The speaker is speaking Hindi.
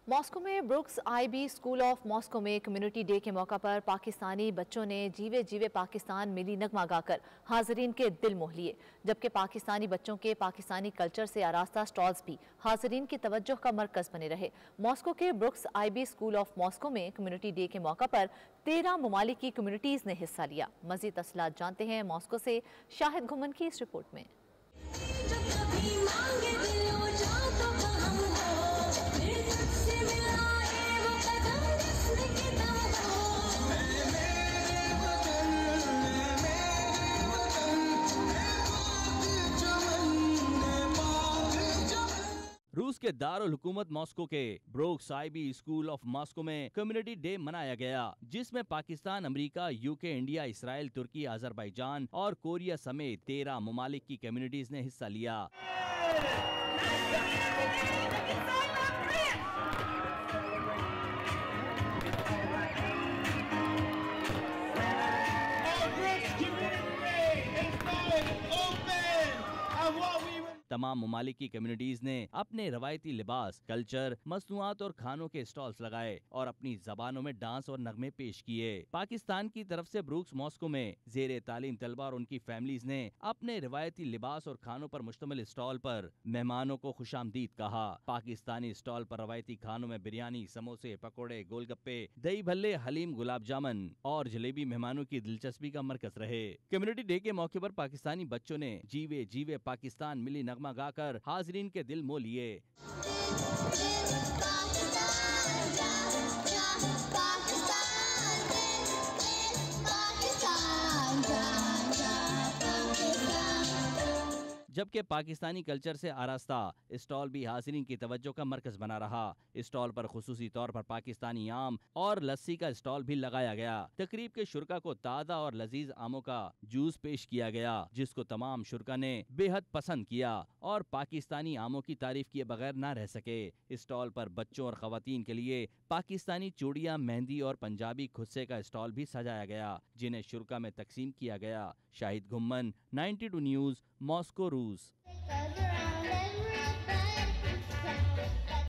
मॉस्को में brooks IB school of Moscow में कम्युनिटी डे के मौका पर पाकिस्तानी बच्चों ने जीवे जीवे पाकिस्तान मिली नगमा गाकर हाजरीन के दिल मोह लिए, जबकि पाकिस्तानी बच्चों के पाकिस्तानी कल्चर से आरास्ता स्टॉल्स भी हाजरीन की तवज्जो का मरकज बने रहे। मॉस्को के Brooks IB school of Moscow में कम्युनिटी डे के मौका पर 13 ममालिक की कम्युनिटीज ने हिस्सा लिया। मजीद तफसीलात जानते हैं मॉस्को से शाहिद घुमन की इस रिपोर्ट में। रूस के दारुल हुकूमत मॉस्को के Brooks IB school of Moscow में कम्युनिटी डे मनाया गया, जिसमें Pakistan, America, UK, India, Israel, तुर्की, अजरबैजान और कोरिया समेत 13 ममालिक की कम्युनिटीज ने हिस्सा लिया। तमाम ममालिक की कम्युनिटीज ने अपने रवायती लिबास, कल्चर, मसनूआत और खानों के स्टॉल्स लगाए और अपनी जबानों में डांस और नगमे पेश किए। पाकिस्तान की तरफ से ब्रुक्स मॉस्को में जेरे तालीम तलबा और उनकी फैमिलीज ने अपने रवायती लिबास और खानों पर मुश्तमिल स्टॉल पर मेहमानों को खुशामदीद कहा। पाकिस्तानी स्टॉल पर रवायती खानों में बिरयानी, समोसे, पकौड़े, गोलगप्पे, दही भल्ले, हलीम, गुलाब जामुन और जलेबी मेहमानों की दिलचस्पी का मरकज रहे। कम्युनिटी डे के मौके पर पाकिस्तानी बच्चों ने जीवे जीवे पाकिस्तान मिली नगमा गाकर हाजरीन के दिल मोह लिए। जबकि पाकिस्तानी कल्चर से आरास्ता स्टॉल भी हाज़रीन की तवज्जो का मरकज बना रहा। स्टॉल पर खुसूसी तौर पर पाकिस्तानी आम और लस्सी का स्टॉल भी लगाया गया। तकरीब के शुरका को ताज़ा और लजीज आमों का जूस पेश किया गया, जिसको तमाम शुरका ने बेहद पसंद किया और पाकिस्तानी आमों की तारीफ किए बगैर न रह सके। स्टॉल पर बच्चों और खवातीन के लिए पाकिस्तानी चूड़ियाँ, मेहंदी और पंजाबी खुस्से का स्टॉल भी सजाया गया, जिन्हें शुरका में तकसीम किया गया। शाहिद घुम्मन, 92 न्यूज़, मॉस्को, रूस।